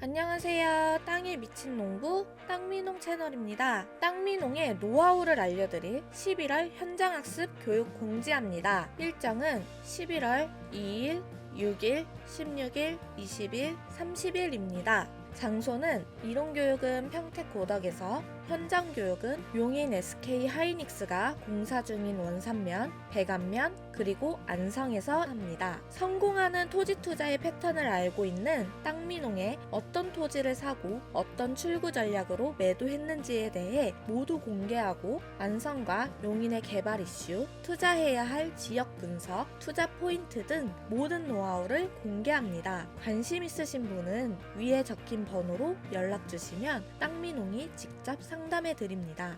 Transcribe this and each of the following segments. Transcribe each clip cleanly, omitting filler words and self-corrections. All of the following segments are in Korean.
안녕하세요. 땅에 미친 농부 땅미농 채널입니다. 땅미농의 노하우를 알려드릴 11월 현장학습 교육 공지합니다. 일정은 11월 2일, 6일, 16일, 20일, 30일입니다. 장소는 이론교육은 평택고덕에서, 현장교육은 용인 SK 하이닉스가 공사 중인 원산면, 백안면, 그리고 안성에서 합니다. 성공하는 토지 투자의 패턴을 알고 있는 땅미농에 어떤 토지를 사고 어떤 출구 전략으로 매도했는지에 대해 모두 공개하고, 안성과 용인의 개발 이슈, 투자해야 할 지역 분석, 투자 포인트 등 모든 노하우를 공개합니다. 관심 있으신 분은 위에 적힌 번호로 연락 주시면 땅미농이 직접 상담해 드립니다.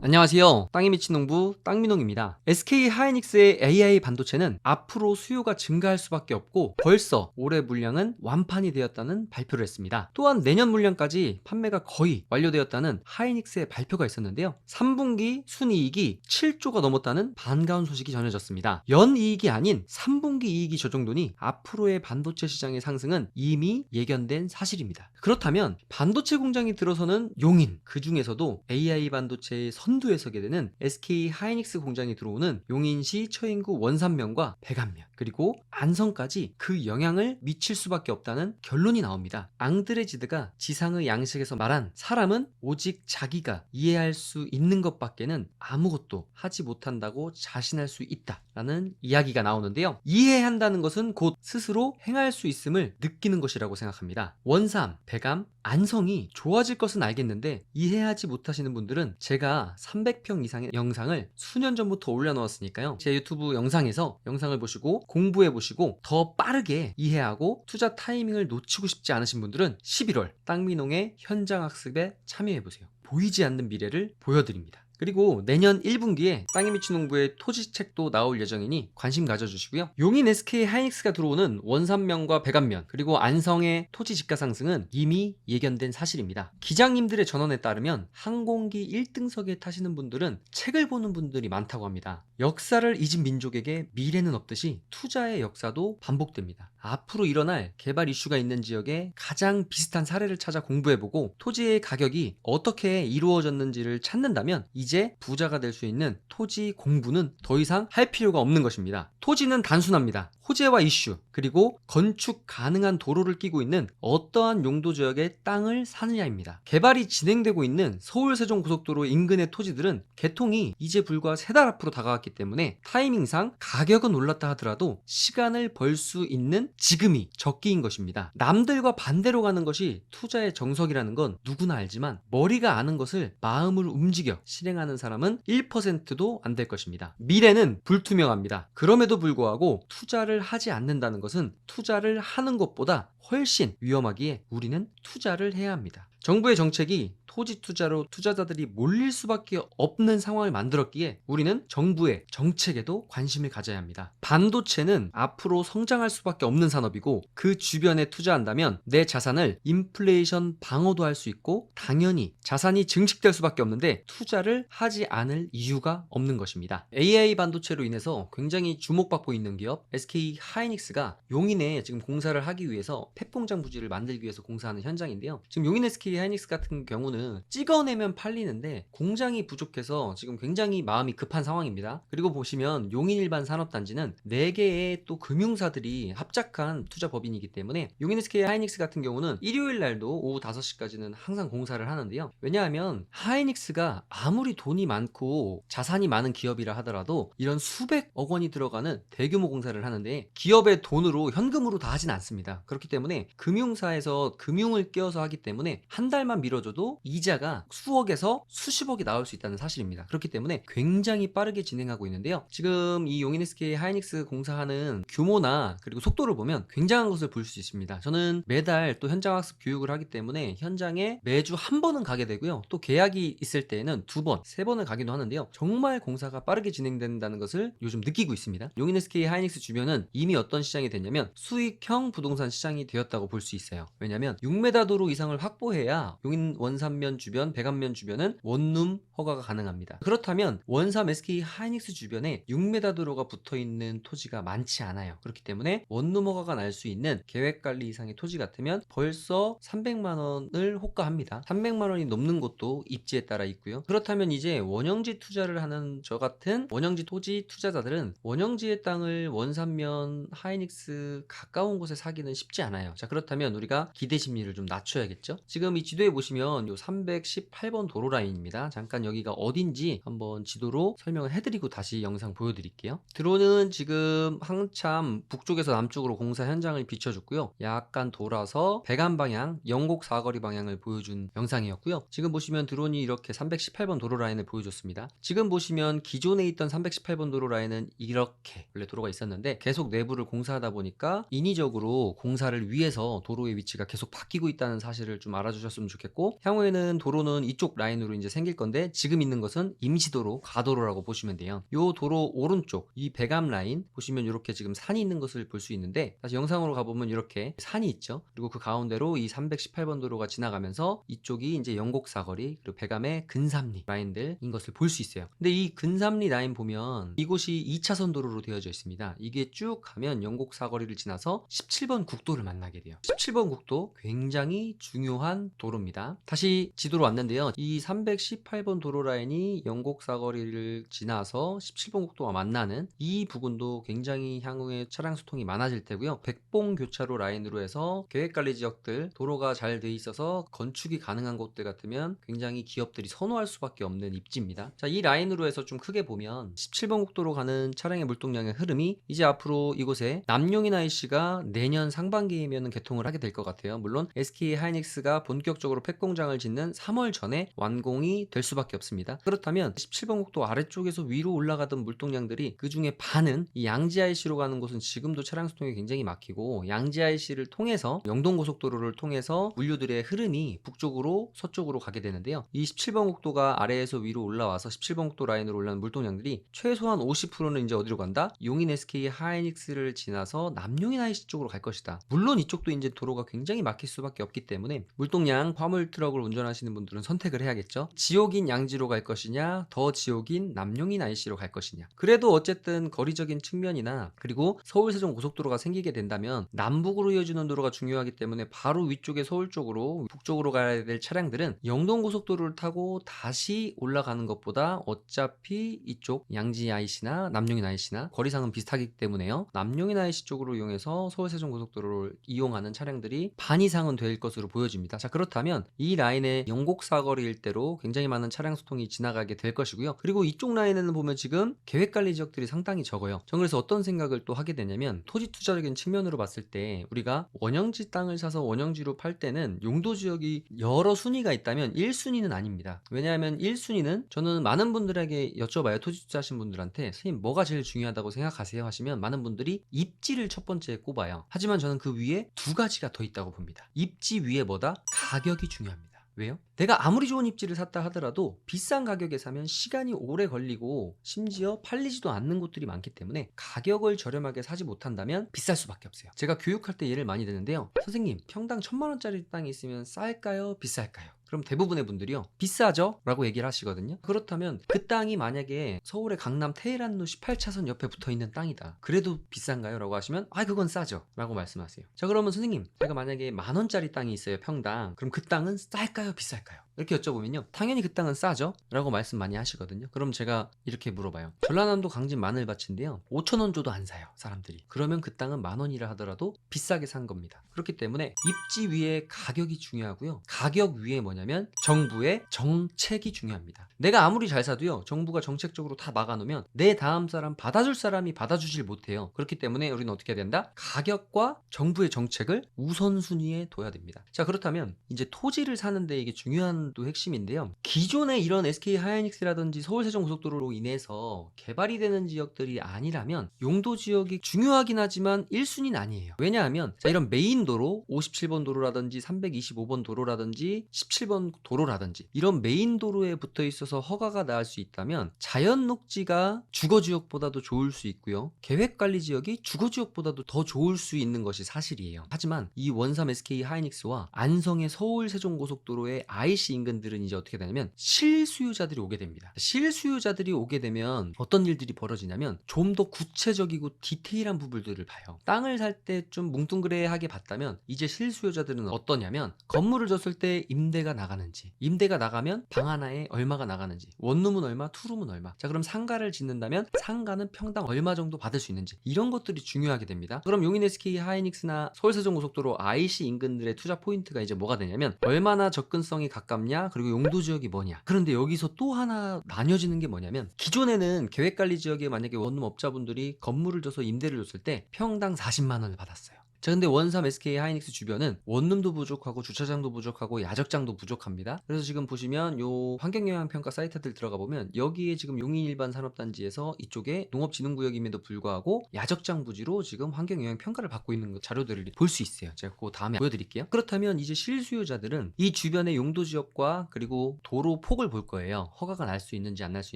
안녕하세요. 땅에 미친 농부 땅민홍입니다. SK 하이닉스의 AI 반도체는 앞으로 수요가 증가할 수밖에 없고 벌써 올해 물량은 완판이 되었다는 발표를 했습니다. 또한 내년 물량까지 판매가 거의 완료되었다는 하이닉스의 발표가 있었는데요. 3분기 순이익이 7조가 넘었다는 반가운 소식이 전해졌습니다. 연이익이 아닌 3분기 이익이 저 정도니 앞으로의 반도체 시장의 상승은 이미 예견된 사실입니다. 그렇다면 반도체 공장이 들어서는 용인, 그 중에서도 AI 반도체의 선두에 서게 되는 SK 하이닉스 공장이 들어오는 용인시 처인구 원산면과 백안면, 그리고 안성까지 그 영향을 미칠 수밖에 없다는 결론이 나옵니다. 앙드레지드가 지상의 양식에서 말한 사람은 오직 자기가 이해할 수 있는 것밖에는 아무것도 하지 못한다고 자신할 수 있다라는 이야기가 나오는데요. 이해한다는 것은 곧 스스로 행할 수 있음을 느끼는 것이라고 생각합니다. 원삼, 백암, 안성이 좋아질 것은 알겠는데 이해하지 못하시는 분들은 제가 300평 이상의 영상을 수년 전부터 올려놓았으니까요. 제 유튜브 영상에서 영상을 보시고 공부해 보시고 더 빠르게 이해하고 투자 타이밍을 놓치고 싶지 않으신 분들은 11월 땅미농의 현장학습에 참여해 보세요. 보이지 않는 미래를 보여드립니다. 그리고 내년 1분기에 땅에 미친 농부의 토지책도 나올 예정이니 관심 가져주시고요. 용인 SK 하이닉스가 들어오는 원산면과 백안면, 그리고 안성의 토지 지가 상승은 이미 예견된 사실입니다. 기장님들의 전언에 따르면 항공기 1등석에 타시는 분들은 책을 보는 분들이 많다고 합니다. 역사를 잊은 민족에게 미래는 없듯이 투자의 역사도 반복됩니다. 앞으로 일어날 개발 이슈가 있는 지역에 가장 비슷한 사례를 찾아 공부해보고 토지의 가격이 어떻게 이루어졌는지를 찾는다면 이제 부자가 될 수 있는 토지 공부는 더 이상 할 필요가 없는 것입니다. 토지는 단순합니다. 호재와 이슈, 그리고 건축 가능한 도로를 끼고 있는 어떠한 용도 지역의 땅을 사느냐입니다. 개발이 진행되고 있는 서울 세종 고속도로 인근의 토지들은 개통이 이제 불과 3달 앞으로 다가왔기 때문에 타이밍상 가격은 올랐다 하더라도 시간을 벌 수 있는 지금이 적기인 것입니다. 남들과 반대로 가는 것이 투자의 정석이라는 건 누구나 알지만 머리가 아는 것을 마음을 움직여 실행하는 사람은 1%도 안 될 것입니다. 미래는 불투명합니다. 그럼에도 불구하고 투자를 하지 않는다는 것은 투자를 하는 것보다 훨씬 위험하기에 우리는 투자를 해야 합니다. 정부의 정책이 토지 투자로 투자자들이 몰릴 수밖에 없는 상황을 만들었기에 우리는 정부의 정책에도 관심을 가져야 합니다. 반도체는 앞으로 성장할 수밖에 없는 산업이고 그 주변에 투자한다면 내 자산을 인플레이션 방어도 할 수 있고 당연히 자산이 증식될 수밖에 없는데 투자를 하지 않을 이유가 없는 것입니다. AI 반도체로 인해서 굉장히 주목받고 있는 기업 SK 하이닉스가 용인에 지금 공사를 하기 위해서 폐공장 부지를 만들기 위해서 공사하는 현장인데요. 지금 용인 SK 하이닉스 같은 경우는 찍어내면 팔리는데 공장이 부족해서 지금 굉장히 마음이 급한 상황입니다. 그리고 보시면 용인 일반 산업단지는 4개의 또 금융사들이 합작한 투자 법인이기 때문에 용인 SK 하이닉스 같은 경우는 일요일 날도 오후 5시까지는 항상 공사를 하는데요. 왜냐하면 하이닉스가 아무리 돈이 많고 자산이 많은 기업이라 하더라도 이런 수백억 원이 들어가는 대규모 공사를 하는데 기업의 돈으로 현금으로 다 하진 않습니다. 그렇기 때문에 금융사에서 금융을 끼워서 하기 때문에 한 달만 미뤄줘도 이자가 수억에서 수십억이 나올 수 있다는 사실입니다. 그렇기 때문에 굉장히 빠르게 진행하고 있는데요. 지금 이 용인 SK 하이닉스 공사하는 규모나 그리고 속도를 보면 굉장한 것을 볼 수 있습니다. 저는 매달 또 현장학습 교육을 하기 때문에 현장에 매주 한 번은 가게 되고요. 또 계약이 있을 때에는 2번, 3번을 가기도 하는데요. 정말 공사가 빠르게 진행된다는 것을 요즘 느끼고 있습니다. 용인 SK 하이닉스 주변은 이미 어떤 시장이 됐냐면 수익형 부동산 시장이 되었다고 볼 수 있어요. 왜냐하면 6m 도로 이상을 확보해야 용인 원산면 원산면 주변, 백암면 주변은 원룸 허가가 가능합니다. 그렇다면 원삼 SK 하이닉스 주변에 6m 도로가 붙어있는 토지가 많지 않아요. 그렇기 때문에 원룸 허가가 날 수 있는 계획관리 이상의 토지 같으면 벌써 300만원을 호가합니다. 300만원이 넘는 곳도 입지에 따라 있고요. 그렇다면 이제 원형지 투자를 하는 저 같은 원형지 토지 투자자들은 원형지의 땅을 원산면 하이닉스 가까운 곳에 사기는 쉽지 않아요. 자, 그렇다면 우리가 기대 심리를 좀 낮춰야겠죠. 지금 이 지도에 보시면 요 318번 도로 라인입니다. 잠깐 여기가 어딘지 한번 지도로 설명을 해드리고 다시 영상 보여드릴게요. 드론은 지금 한참 북쪽에서 남쪽으로 공사 현장을 비춰줬고요. 약간 돌아서 백암 방향, 영곡 사거리 방향을 보여준 영상이었고요. 지금 보시면 드론이 이렇게 318번 도로 라인을 보여줬습니다. 지금 보시면 기존에 있던 318번 도로 라인은 이렇게 원래 도로가 있었는데 계속 내부를 공사하다 보니까 인위적으로 공사를 위해서 도로의 위치가 계속 바뀌고 있다는 사실을 좀 알아주셨으면 좋겠고, 향후에는 도로는 이쪽 라인으로 이제 생길 건데 지금 있는 것은 임시도로, 가도로라고 보시면 돼요. 요 도로 오른쪽 이 백암 라인 보시면 이렇게 지금 산이 있는 것을 볼 수 있는데, 다시 영상으로 가보면 이렇게 산이 있죠. 그리고 그 가운데로 이 318번 도로가 지나가면서 이쪽이 이제 영곡 사거리 그리고 백암의 근삼리 라인들인 것을 볼 수 있어요. 근데 이 근삼리 라인 보면 이곳이 2차선 도로로 되어져 있습니다. 이게 쭉 가면 영곡 사거리를 지나서 17번 국도를 만나게 돼요. 17번 국도 굉장히 중요한 도로입니다. 다시 지도로 왔는데요. 이 318번 도로 라인이 영곡 사거리를 지나서 17번 국도와 만나는 이 부분도 굉장히 향후에 차량 수통이 많아질 테고요. 백봉 교차로 라인으로 해서 계획관리 지역들 도로가 잘 돼 있어서 건축이 가능한 곳들 같으면 굉장히 기업들이 선호할 수밖에 없는 입지입니다. 자, 이 라인으로 해서 좀 크게 보면 17번 국도로 가는 차량의 물동량의 흐름이 이제 앞으로 이곳에 남용인 IC가 내년 상반기이면 개통을 하게 될 것 같아요. 물론 SK 하이닉스가 본격적으로 팩 공장을 짓는 3월 전에 완공이 될 수밖에 없습니다. 그렇다면 17번 국도 아래쪽에서 위로 올라가던 물동량들이 그 중에 반은 이 양지 IC로 가는 곳은 지금도 차량 수통이 굉장히 막히고, 양지 IC를 통해서 영동고속도로를 통해서 물류들의 흐름이 북쪽으로 서쪽으로 가게 되는데요. 이 17번 국도가 아래에서 위로 올라와서 17번 국도 라인으로 올라오는 물동량들이 최소한 50%는 이제 어디로 간다? 용인 SK 하이닉스를 지나서 남용인 IC 쪽으로 갈 것이다. 물론 이쪽도 이제 도로가 굉장히 막힐 수밖에 없기 때문에 물동량 화물 트럭을 운전하시는 분들은 선택을 해야겠죠. 지옥인 양지로 갈 것이냐, 더 지옥인 남용인 IC로 갈 것이냐. 그래도 어쨌든 거리적인 측면이나 그리고 서울 세종 고속도로가 생기게 된다면 남북으로 이어지는 도로가 중요하기 때문에 바로 위쪽에 서울 쪽으로 북쪽으로 가야 될 차량들은 영동 고속도로를 타고 다시 올라가는 것보다 어차피 이쪽 양지 IC나 남용인 IC나 거리상은 비슷하기 때문에요. 남용인 IC 쪽으로 이용해서 서울 세종 고속도로를 이용하는 차량들이 반 이상은 될 것으로 보여집니다. 자, 그렇다면 이 라인의 영곡 사거리 일대로 굉장히 많은 차량 수통이 지나가게 될 것이고요. 그리고 이쪽 라인에는 보면 지금 계획관리 지역들이 상당히 적어요. 저는 그래서 어떤 생각을 또 하게 되냐면, 토지 투자적인 측면으로 봤을 때 우리가 원형지 땅을 사서 원형지로 팔 때는 용도 지역이 여러 순위가 있다면 1순위는 아닙니다. 왜냐하면 1순위는 저는 많은 분들에게 여쭤봐요. 토지 투자하신 분들한테 선생님 뭐가 제일 중요하다고 생각하세요? 하시면 많은 분들이 입지를 첫 번째에 꼽아요. 하지만 저는 그 위에 두 가지가 더 있다고 봅니다. 입지 위에 뭐다? 가격이 중요합니다. 왜요? 내가 아무리 좋은 입지를 샀다 하더라도 비싼 가격에 사면 시간이 오래 걸리고 심지어 팔리지도 않는 곳들이 많기 때문에 가격을 저렴하게 사지 못한다면 비쌀 수밖에 없어요. 제가 교육할 때 예를 많이 드는데요. 선생님, 평당 1000만원짜리 땅이 있으면 쌀까요? 비쌀까요? 그럼 대부분의 분들이요, 비싸죠? 라고 얘기를 하시거든요. 그렇다면 그 땅이 만약에 서울의 강남 테헤란로 18차선 옆에 붙어있는 땅이다. 그래도 비싼가요? 라고 하시면 그건 싸죠 라고 말씀하세요. 자, 그러면 선생님, 제가 만약에 만원짜리 땅이 있어요, 평당. 그럼 그 땅은 쌀까요? 비쌀까요? 이렇게 여쭤보면요, 당연히 그 땅은 싸죠? 라고 말씀 많이 하시거든요. 그럼 제가 이렇게 물어봐요. 전라남도 강진 마늘밭인데요, 5,000원 줘도 안 사요, 사람들이. 그러면 그 땅은 만원이라 하더라도 비싸게 산 겁니다. 그렇기 때문에 입지 위에 가격이 중요하고요. 가격 위에 뭐냐면 정부의 정책이 중요합니다. 내가 아무리 잘 사도요, 정부가 정책적으로 다 막아놓으면 내 다음 사람 받아줄 사람이 받아주질 못해요. 그렇기 때문에 우리는 어떻게 해야 된다? 가격과 정부의 정책을 우선순위에 둬야 됩니다. 자, 그렇다면 이제 토지를 사는데 이게 중요한 또 핵심인데요. 기존에 이런 SK 하이닉스라든지 서울 세종 고속도로로 인해서 개발이 되는 지역들이 아니라면 용도 지역이 중요하긴 하지만 1순위는 아니에요. 왜냐하면 자, 이런 메인 도로 57번 도로라든지 325번 도로라든지 17번 도로라든지 이런 메인 도로에 붙어 있어서 허가가 나올 수 있다면 자연 녹지가 주거 지역보다도 좋을 수 있고요. 계획 관리 지역이 주거 지역보다도 더 좋을 수 있는 것이 사실이에요. 하지만 이 원삼 SK 하이닉스와 안성의 서울 세종 고속도로의 IC IC 인근들은 이제 어떻게 되냐면 실수요자들이 오게 됩니다. 실수요자들이 오게 되면 어떤 일들이 벌어지냐면 좀 더 구체적이고 디테일한 부분들을 봐요. 땅을 살 때 좀 뭉뚱그레하게 봤다면 이제 실수요자들은 어떠냐면 건물을 줬을 때 임대가 나가는지, 임대가 나가면 방 하나에 얼마가 나가는지, 원룸은 얼마, 투룸은 얼마. 자, 그럼 상가를 짓는다면 상가는 평당 얼마 정도 받을 수 있는지, 이런 것들이 중요하게 됩니다. 그럼 용인 SK 하이닉스나 서울세종고속도로 IC 인근들의 투자 포인트가 이제 뭐가 되냐면 얼마나 접근성이 가깝냐, 그리고 용도 지역이 뭐냐. 그런데 여기서 또 하나 나뉘어지는 게 뭐냐면 기존에는 계획관리지역에 만약에 원룸 업자분들이 건물을 줘서 임대를 줬을 때 평당 40만 원을 받았어요. 자, 근데 원삼 SK 하이닉스 주변은 원룸도 부족하고 주차장도 부족하고 야적장도 부족합니다. 그래서 지금 보시면 요 환경영향평가 사이트들 들어가 보면 여기에 지금 용인 일반 산업단지에서 이쪽에 농업진흥구역임에도 불구하고 야적장 부지로 지금 환경영향평가를 받고 있는 자료들을 볼 수 있어요. 제가 그거 다음에 보여드릴게요. 그렇다면 이제 실수요자들은 이 주변의 용도지역과 그리고 도로 폭을 볼 거예요. 허가가 날 수 있는지 안 날 수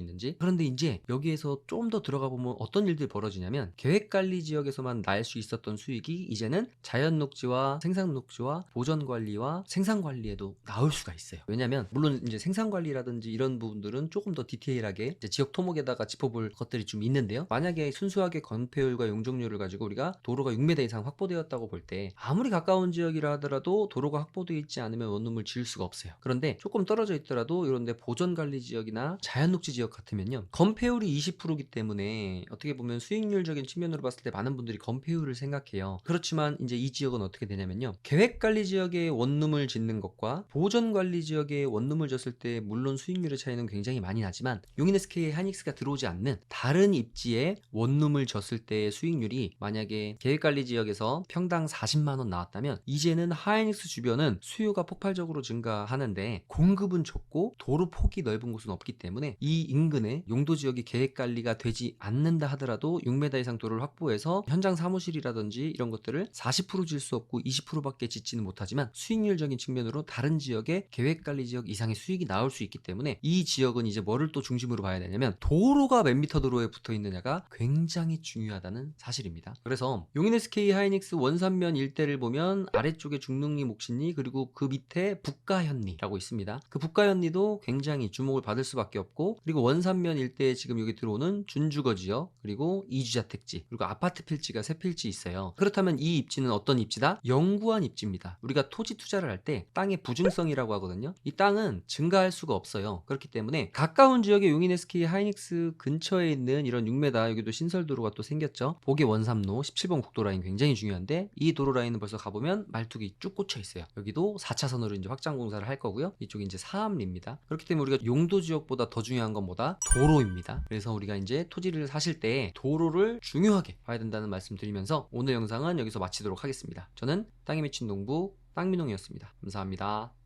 있는지. 그런데 이제 여기에서 좀 더 들어가 보면 어떤 일들이 벌어지냐면 계획관리지역에서만 날 수 있었던 수익이 이제는 자연녹지와 생산녹지와 보전관리와 생산관리에도 나올 수가 있어요. 왜냐면 물론 이제 생산관리라든지 이런 부분들은 조금 더 디테일하게 이제 지역 토목에다가 짚어볼 것들이 좀 있는데요. 만약에 순수하게 건폐율과 용적률을 가지고 우리가 도로가 6m 이상 확보되었다고 볼 때 아무리 가까운 지역이라 하더라도 도로가 확보되어 있지 않으면 원룸을 지을 수가 없어요. 그런데 조금 떨어져 있더라도 이런데 보전관리 지역이나 자연녹지 지역 같으면요, 건폐율이 20%이기 때문에 어떻게 보면 수익률적인 측면으로 봤을 때 많은 분들이 건폐율을 생각해요. 그렇지만 이제 이 지역은 어떻게 되냐면요, 계획관리 지역에 원룸을 짓는 것과 보전관리 지역에 원룸을 졌을 때 물론 수익률의 차이는 굉장히 많이 나지만 용인 SK 하이닉스가 들어오지 않는 다른 입지에 원룸을 졌을 때의 수익률이 만약에 계획관리 지역에서 평당 40만 원 나왔다면 이제는 하이닉스 주변은 수요가 폭발적으로 증가하는데 공급은 적고 도로 폭이 넓은 곳은 없기 때문에 이 인근에 용도 지역이 계획관리가 되지 않는다 하더라도 6m 이상 도로를 확보해서 현장 사무실이라든지 이런 것들을 40%질 수 없고 20%밖에 짓지는 못하지만 수익률적인 측면으로 다른 지역의 계획관리 지역 이상의 수익이 나올 수 있기 때문에 이 지역은 이제 뭐를 또 중심으로 봐야 되냐면 도로가 몇 미터 도로에 붙어 있느냐가 굉장히 중요하다는 사실입니다. 그래서 용인 SK 하이닉스 원산면 일대를 보면 아래쪽에 중릉리 목신리 그리고 그 밑에 북가현리라고 있습니다. 그 북가현리도 굉장히 주목을 받을 수밖에 없고, 그리고 원산면 일대에 지금 여기 들어오는 준주거 지역 그리고 이주자택지 그리고 아파트 필지가 세 필지 있어요. 그렇다면 이 입지는 어떤 입지다? 영구한 입지입니다. 우리가 토지 투자를 할 때 땅의 부증성이라고 하거든요. 이 땅은 증가할 수가 없어요. 그렇기 때문에 가까운 지역의 용인 SK 하이닉스 근처에 있는 이런 6m, 여기도 신설도로가 또 생겼죠. 보기 원삼로 17번 국도라인 굉장히 중요한데 이 도로 라인은 벌써 가보면 말뚝이 쭉 꽂혀 있어요. 여기도 4차선으로 이제 확장 공사를 할 거고요. 이쪽이 이제 사암리입니다. 그렇기 때문에 우리가 용도 지역보다 더 중요한 건 뭐다? 도로입니다. 그래서 우리가 이제 토지를 사실 때 도로를 중요하게 봐야 된다는 말씀 드리면서 오늘 영상은 여기서 마치도록 하겠습니다. 저는 땅에 미친 농부 땅민홍이었습니다. 감사합니다.